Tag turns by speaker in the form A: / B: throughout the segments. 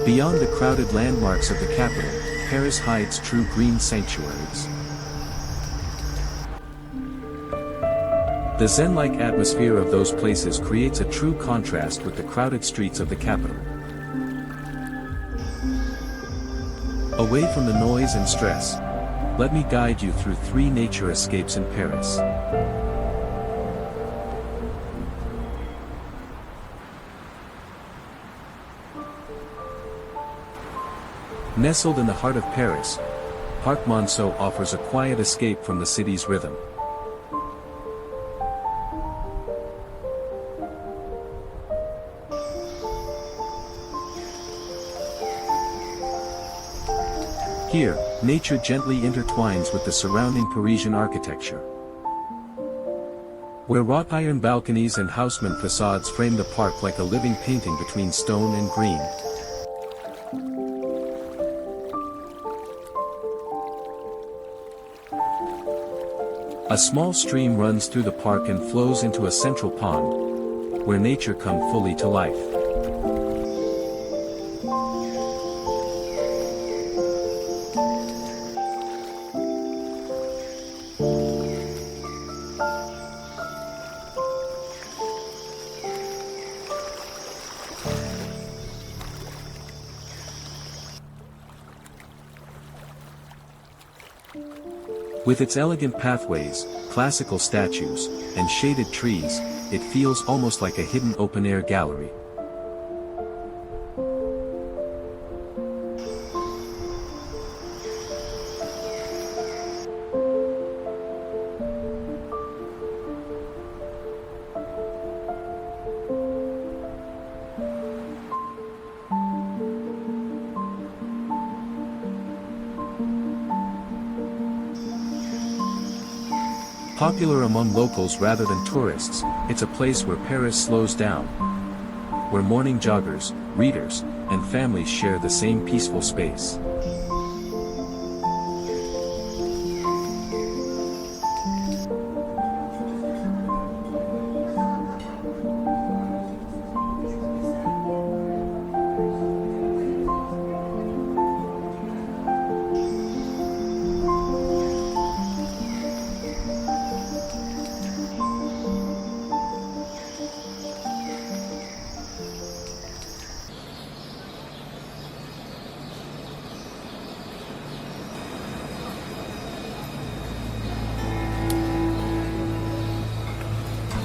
A: Beyond the crowded landmarks of the capital, Paris hides true green sanctuaries. The zen-like atmosphere of those places creates a true contrast with the crowded streets of the capital. Away from the noise and stress, let me guide you through 3 nature escapes in Paris. Nestled in the heart of Paris, Parc Monceau offers a quiet escape from the city's rhythm. Here, nature gently intertwines with the surrounding Parisian architecture. Where wrought iron balconies and haussmann facades frame the park like a living painting between stone and green. A small stream runs through the park and flows into a central pond, where nature comes fully to life. With its elegant pathways, classical statues, and shaded trees, it feels almost like a hidden open-air gallery. Popular among locals rather than tourists, it's a place where Paris slows down, where morning joggers, readers, and families share the same peaceful space.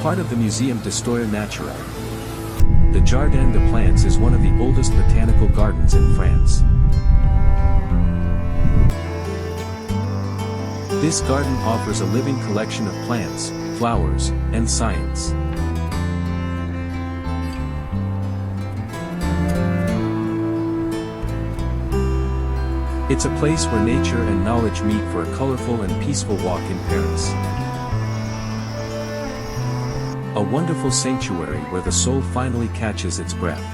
A: Part of the Muséum d'Histoire Naturelle. The Jardin des Plantes is one of the oldest botanical gardens in France. This garden offers a living collection of plants, flowers, and science. It's a place where nature and knowledge meet for a colorful and peaceful walk in Paris. A wonderful sanctuary where the soul finally catches its breath.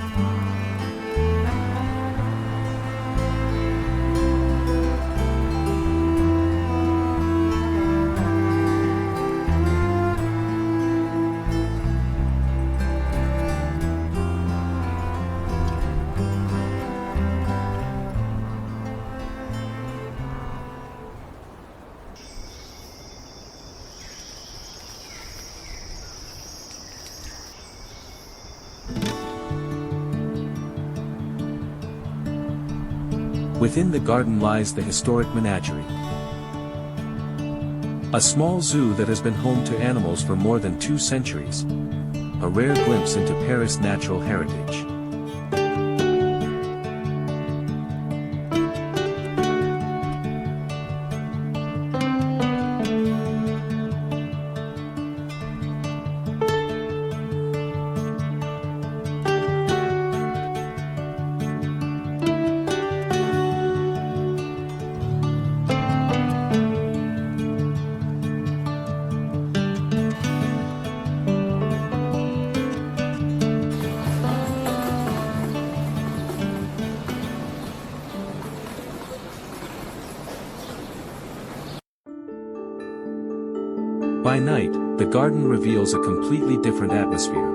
A: Within the garden lies the historic menagerie. A small zoo that has been home to animals for more than 2 centuries. A rare glimpse into Paris' natural heritage. By night, the garden reveals a completely different atmosphere.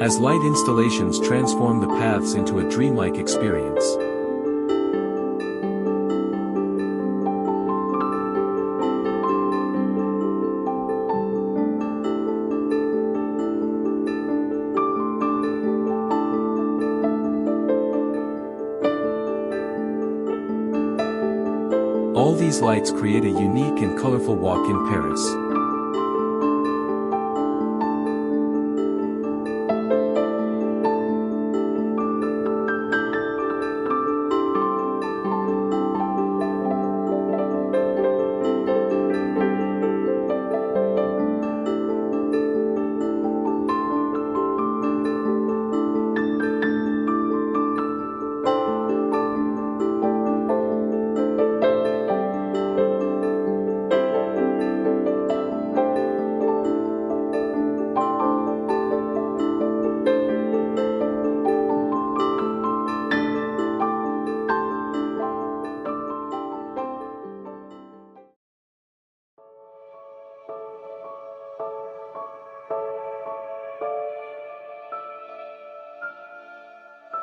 A: as light installations transform the paths into a dreamlike experience. All these lights create a unique and colorful walk in Paris.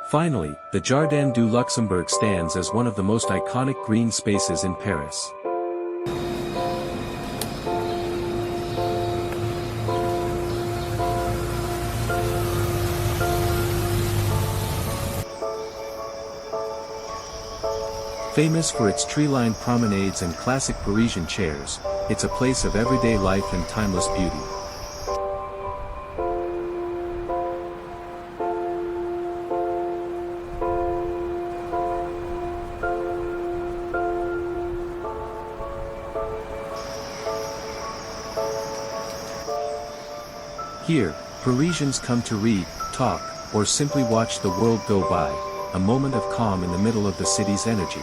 A: Finally, the Jardin du Luxembourg stands as one of the most iconic green spaces in Paris. Famous for its tree-lined promenades and classic Parisian chairs, it's a place of everyday life and timeless beauty. Here, Parisians come to read, talk, or simply watch the world go by, a moment of calm in the middle of the city's energy.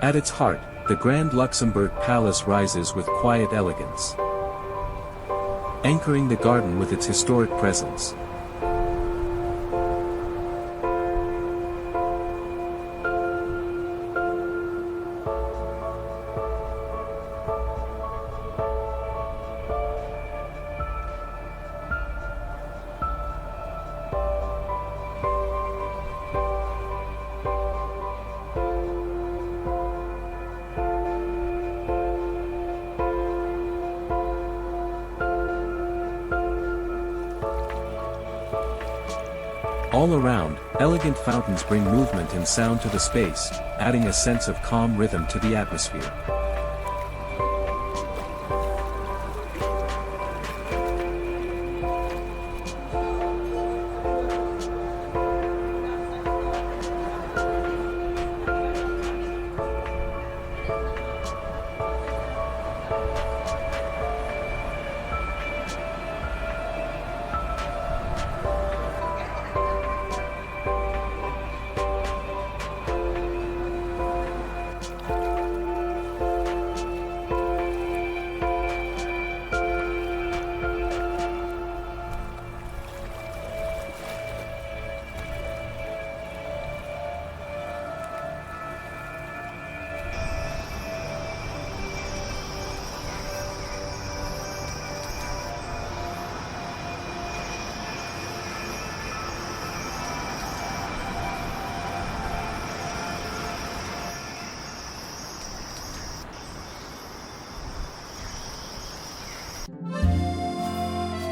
A: At its heart, the Grand Luxembourg Palace rises with quiet elegance, anchoring the garden with its historic presence. All around, elegant fountains bring movement and sound to the space, adding a sense of calm rhythm to the atmosphere.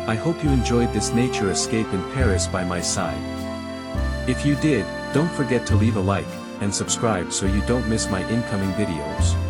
A: I hope you enjoyed this nature escape in Paris by my side. If you did, don't forget to leave a like and subscribe so you don't miss my incoming videos.